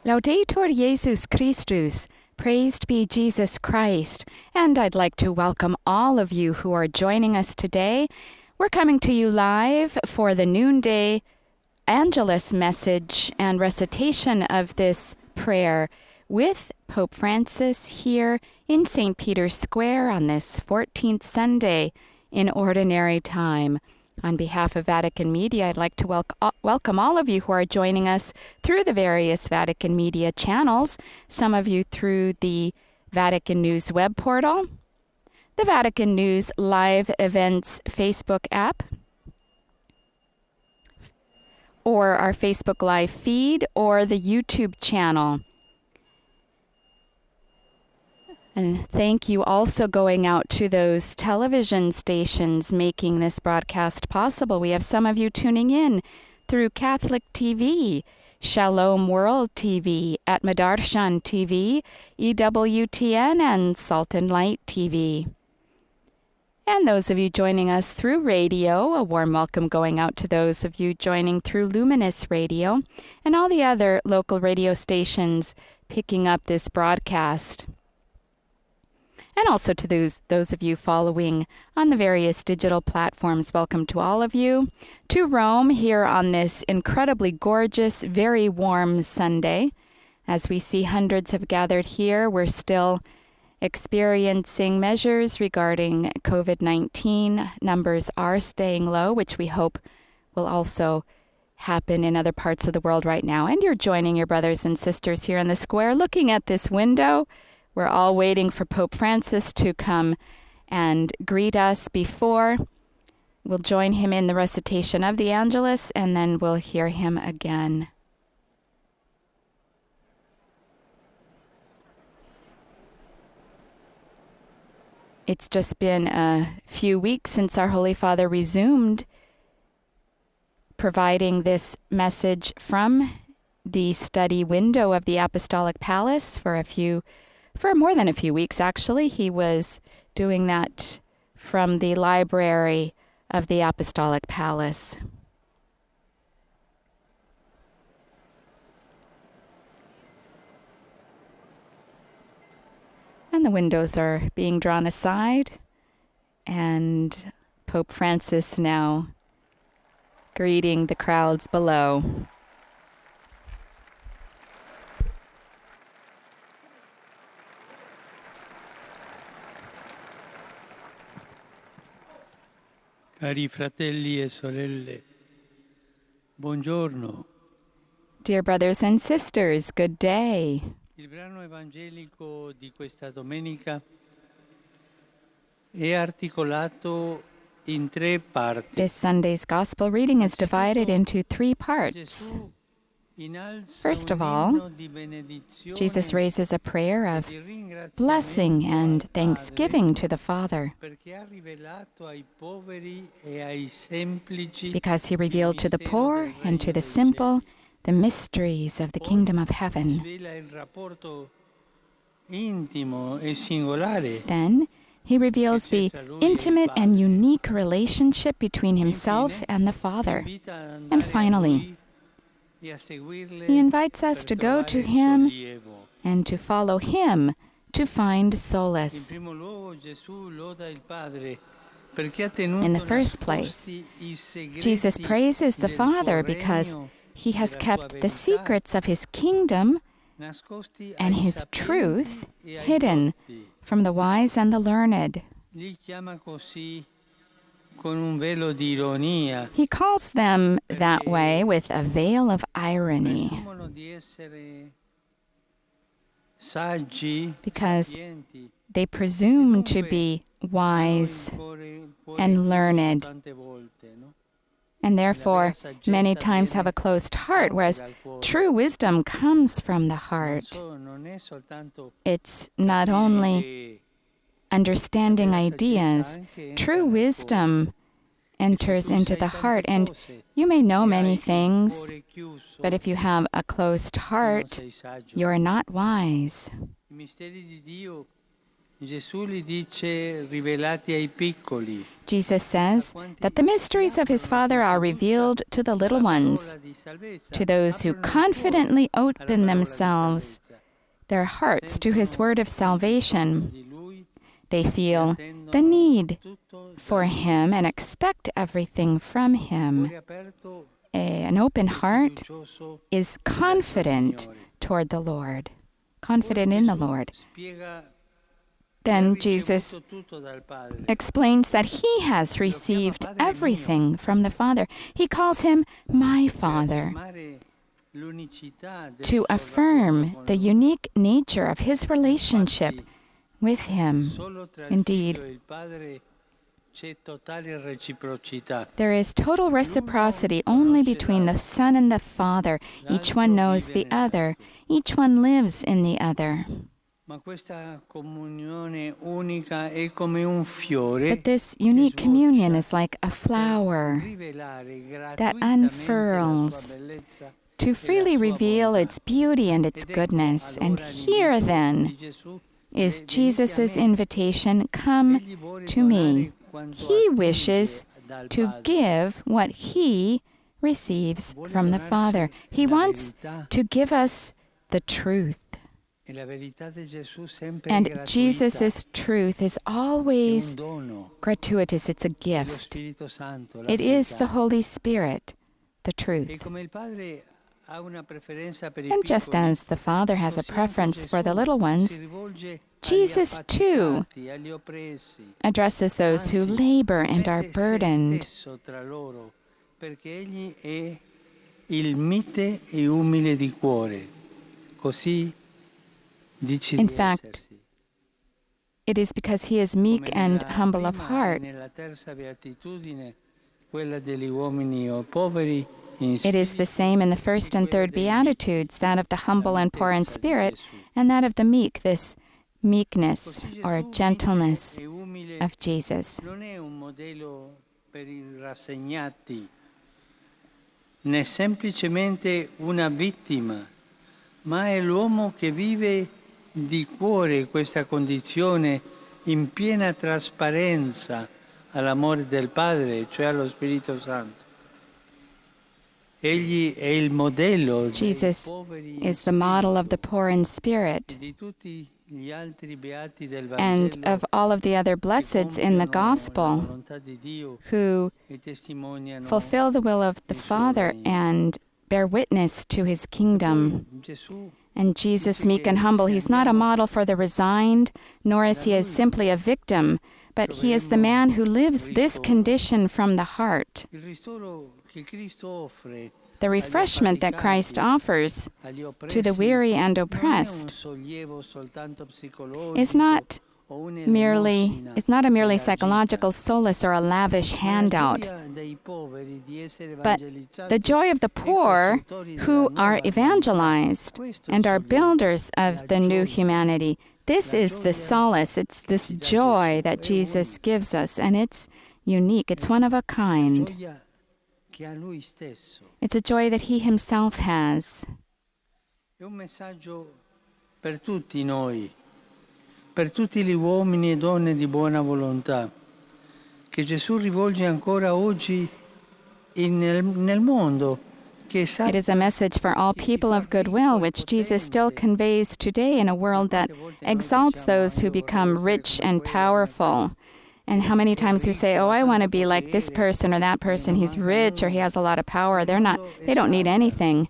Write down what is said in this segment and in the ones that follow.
Laudetur Jesus Christus, praised be Jesus Christ, and I'd like to welcome all of you who are joining us today. We're coming to you live for the noonday Angelus message and recitation of this prayer with Pope Francis here in St. Peter's Square on this 14th Sunday in Ordinary Time. On behalf of Vatican Media, I'd like to welcome all of you who are joining us through the various Vatican Media channels, some of you through the Vatican News web portal, the Vatican News Live Events Facebook app, or our Facebook Live feed, or the YouTube channel. And thank you also going out to those television stations making this broadcast possible. We have some of you tuning in through Catholic TV, Shalom World TV, at Madarshan TV, EWTN, and Salt and Light TV. And those of you joining us through radio, a warm welcome going out to those of you joining through Luminous Radio and all the other local radio stations picking up this broadcast. And also to those of you following on the various digital platforms, welcome to all of you. To Rome here on this incredibly gorgeous, very warm Sunday. As we see hundreds have gathered here, we're still experiencing measures regarding COVID-19. Numbers are staying low, which we hope will also happen in other parts of the world right now. And you're joining your brothers and sisters here in the square, looking at this window. We're all waiting for Pope Francis to come and greet us before we'll join him in the recitation of the Angelus, and then we'll hear him again. It's just been a few weeks since our Holy Father resumed providing this message from the study window of the Apostolic Palace for more than a few weeks, actually. He was doing that from the library of the Apostolic Palace. And the windows are being drawn aside, and Pope Francis now greeting the crowds below. Cari fratelli e sorelle, buongiorno. Dear brothers and sisters, good day. Il brano evangelico di questa domenica è articolato in tre parti. This Sunday's Gospel reading is divided into three parts. First of all, Jesus raises a prayer of blessing and thanksgiving to the Father because he revealed to the poor and to the simple the mysteries of the kingdom of heaven. Then he reveals the intimate and unique relationship between himself and the Father. And finally, he invites us to go to him and to follow him to find solace. In the first place, Jesus praises the Father because he has kept the secrets of his kingdom and his truth hidden from the wise and the learned. He calls them that way with a veil of irony because they presume to be wise and learned, and therefore many times have a closed heart, whereas true wisdom comes from the heart. It's not only understanding ideas. True wisdom enters into the heart, and you may know many things, but if you have a closed heart, you're not wise. Gesù gli dice rivelati ai piccoli. Jesus says that the mysteries of his Father are revealed to the little ones, to those who confidently open themselves, their hearts to his word of salvation. They feel the need for him and expect everything from him. An open heart is confident toward the Lord, confident in the Lord. Then Jesus explains that he has received everything from the Father. He calls him my Father, to affirm the unique nature of his relationship with him. Indeed, there is total reciprocity only between the Son and the Father. Each one knows the other. Each one lives in the other. But this unique communion is like a flower that unfurls to freely reveal its beauty and its goodness. And here, then, is Jesus' invitation, come to me. He wishes to give what he receives from the Father. He wants to give us the truth. And Jesus' truth is always gratuitous. It's a gift. It is the Holy Spirit, the truth. And just as the Father has a preference for the little ones, Jesus too addresses those who labor and are burdened. In fact, it is because he is meek and humble of heart. It is the same in the first and third Beatitudes, that of the humble and poor in spirit, and that of the meek, this meekness or gentleness of Jesus. Né semplicemente una vittima, ma è l'uomo che vive di cuore questa condizione in piena trasparenza all'amore del Padre, cioè allo Spirito Santo. Egli è il modello Jesus is the model of the poor in spirit and of all of the other blesseds in the gospel who fulfill the will of the Father and bear witness to his kingdom. And Jesus, meek and humble, he's not a model for the resigned, nor is he simply a victim, but he is the man who lives this condition from the heart. The refreshment that Christ offers to the weary and oppressed is not a merely psychological solace or a lavish handout, but the joy of the poor who are evangelized and are builders of the new humanity. This is the solace, it's this joy that Jesus gives us, and it's unique, it's one of a kind. It's a joy that he himself has. È un messaggio per tutti noi, per tutti gli uomini e donne di buona volontà, che Gesù rivolge ancora oggi nel mondo. It is a message for all people of goodwill, which Jesus still conveys today in a world that exalts those who become rich and powerful. And how many times we say, oh, I want to be like this person or that person. He's rich or he has a lot of power. They don't need anything.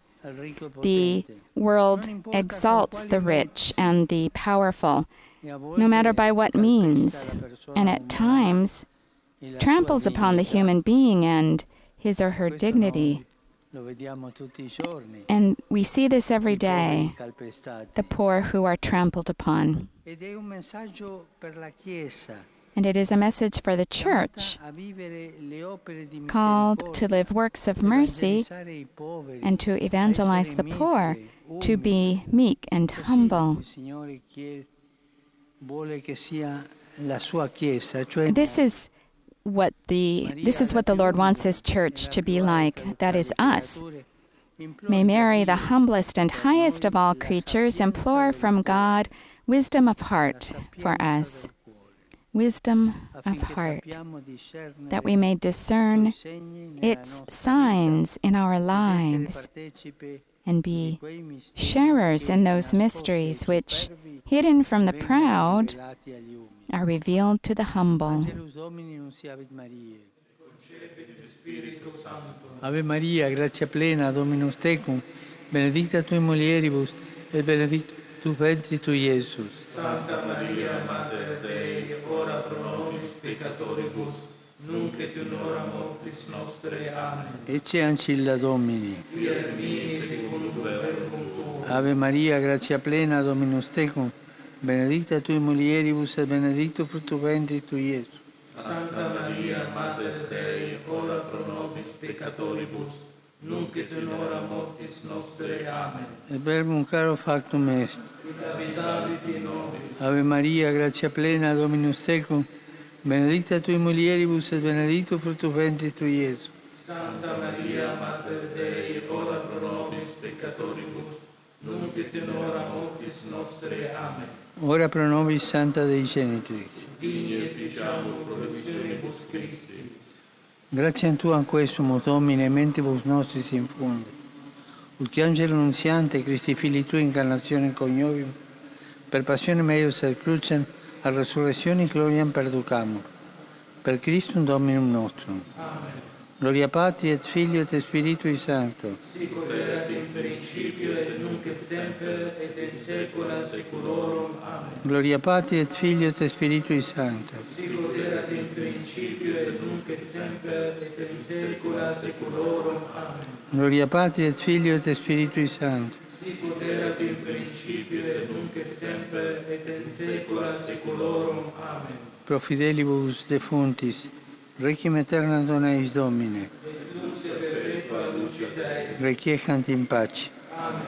The world exalts the rich and the powerful, no matter by what means, and at times tramples upon the human being and his or her dignity. And we see this every day, the poor who are trampled upon. And it is a message for the Church, called to live works of mercy and to evangelize the poor, to be meek and humble. This is what the Lord wants His Church to be like, that is us. May Mary, the humblest and highest of all creatures, implore from God wisdom of heart for us, wisdom of heart, that we may discern its signs in our lives and be sharers in those mysteries which, hidden from the proud, are revealed to the humble. Ave Maria, gratia plena, Dominus tecum, benedicta tui mulieribus, et benedictus ventris tui, Iesus. Santa Maria, Mater Dei, ora pro nobis peccatoribus, nunc et in hora mortis nostre. Amen. Ecce ancilla Domini. Fiat mi secundum verbum tuum. Ave Maria, gratia plena, Dominus tecum, benedicta tui mulieribus, et benedictus fructus ventris tui, Iesus. Santa Maria, Mater Dei, ora pro nobis peccatoribus, nunc et in hora mortis nostre. Amen. Et verbum caro factum est. Habitavit in nobis. Ave Maria, gratia plena, Dominus tecum, benedicta tui mulieribus, et benedictus fructus ventris tui, Iesus. Santa Maria, Mater Dei, ora pro nobis peccatoribus, nunc et in hora mortis nostre. Amen. Ora pro nobis Santa Dei Genitrix. Digni efficiamur promissionibus Christi. Grazie a Tu quesumus, Domine, mentibus nostris infunde. Ut angelo nunziante, Christi Fili Tui, incarnazione coniovium, per passione meius et crucem, a resurrezione gloriam perducamur. Per Christum Dominum nostrum. Amen. Gloria Patri et Filio et Spiritui Sancto. Sic ut erat in principio et nunc et semper et in saecula saeculorum. Amen. Gloria Patri et Filio et Spiritui Sancto. Sic ut erat in principio et nunc et semper et in saecula saeculorum. Amen. Gloria Patri et Filio et Spiritui Sancto. Sic ut erat in principio et nunc et semper et in saecula saeculorum. Amen. Pro fidelibus defuntis, requiem aeternam dona eis Domine. Et luce perpetua luce Deis. Requiescant in pace. Amen.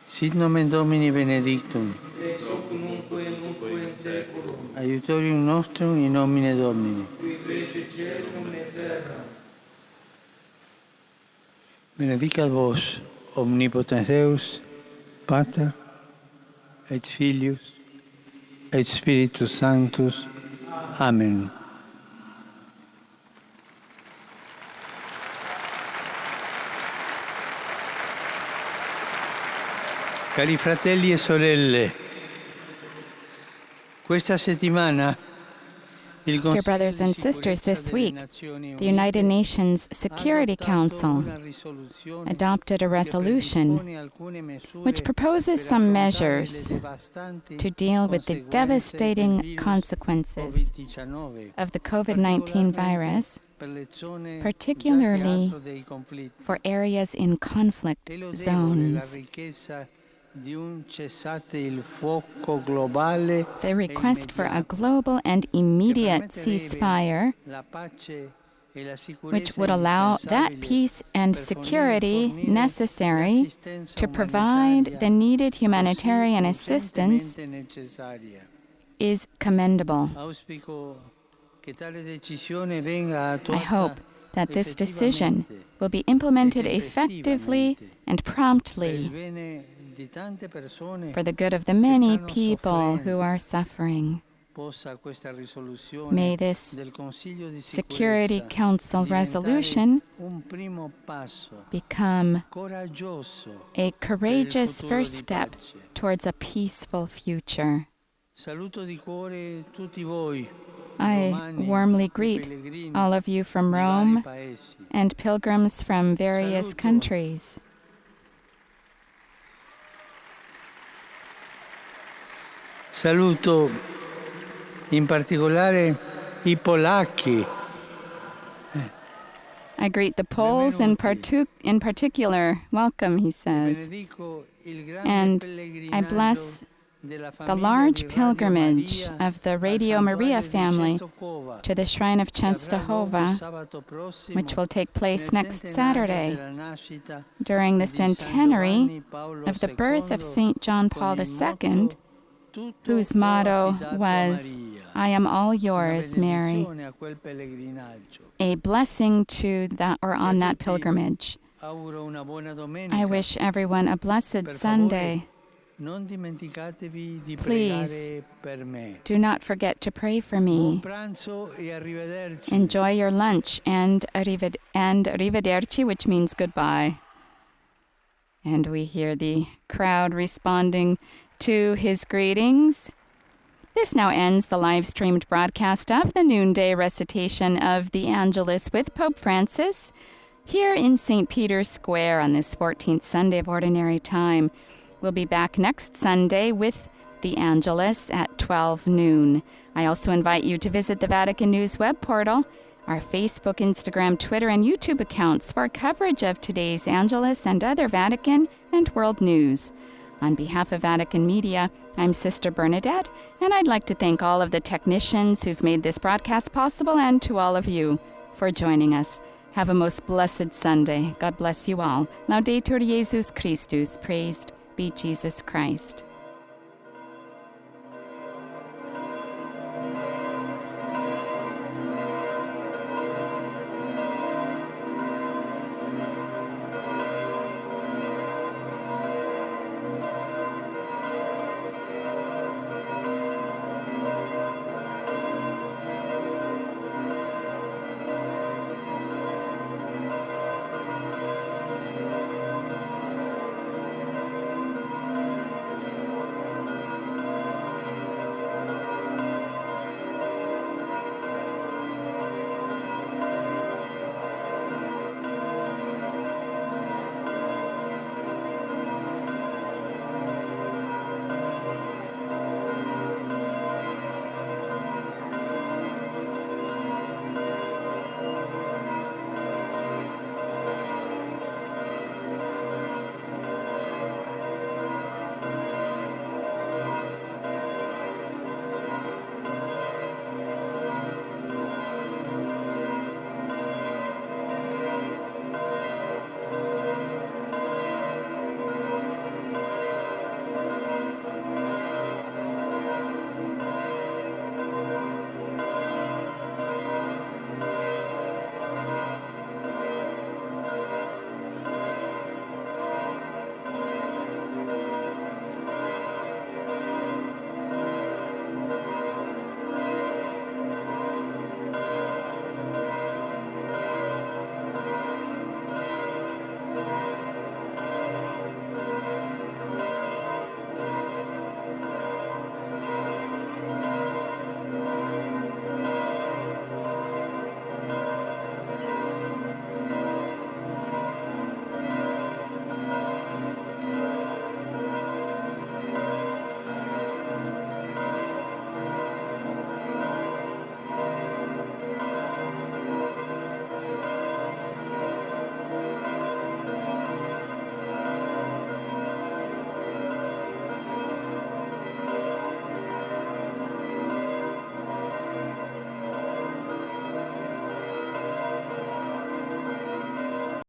Sit nomen Domini benedictum. Ex hoc nunquo in usque in saeculum. Aiutorium nostrum in nomine Domini. Qui fece caelum et terra. Benedicat vos, omnipotens Deus, Pater, et Filius, et Spiritus Sanctus. Amen. Cari fratelli e sorelle, questa settimana il Dear brothers and sisters, this week, the United Nations Security Council adopted a resolution which proposes some measures to deal with the devastating consequences of the COVID-19 virus, particularly for areas in conflict zones. The request for a global and immediate ceasefire, which would allow that peace and security necessary to provide the needed humanitarian assistance, is commendable. I hope that this decision will be implemented effectively and promptly for the good of the many people who are suffering. May this Security Council resolution become a courageous first step towards a peaceful future. I warmly greet all of you from Rome and pilgrims from various countries. Saluto in particolare I polacchi. I greet the Poles in particular. Welcome, he says. And I bless the large pilgrimage of the Radio Maria family to the Shrine of Częstochowa, which will take place next Saturday during the centenary of the birth of St. John Paul II, whose motto was, "I am all yours, Mary," a blessing to that or on that pilgrimage. I wish everyone a blessed Sunday. Non dimenticatevi di Please pregare per me. do not forget to pray for Buon me. pranzo e arrivederci. Enjoy your lunch and arrivederci, which means goodbye. And we hear the crowd responding to his greetings. This now ends the live-streamed broadcast of the noonday recitation of the Angelus with Pope Francis here in St. Peter's Square on this 14th Sunday of Ordinary Time. We'll be back next Sunday with the Angelus at 12 noon. I also invite you to visit the Vatican News web portal, our Facebook, Instagram, Twitter, and YouTube accounts for coverage of today's Angelus and other Vatican and world news. On behalf of Vatican Media, I'm Sister Bernadette, and I'd like to thank all of the technicians who've made this broadcast possible and to all of you for joining us. Have a most blessed Sunday. God bless you all. Laudetur Jesus Christus. Praised be Jesus Christ.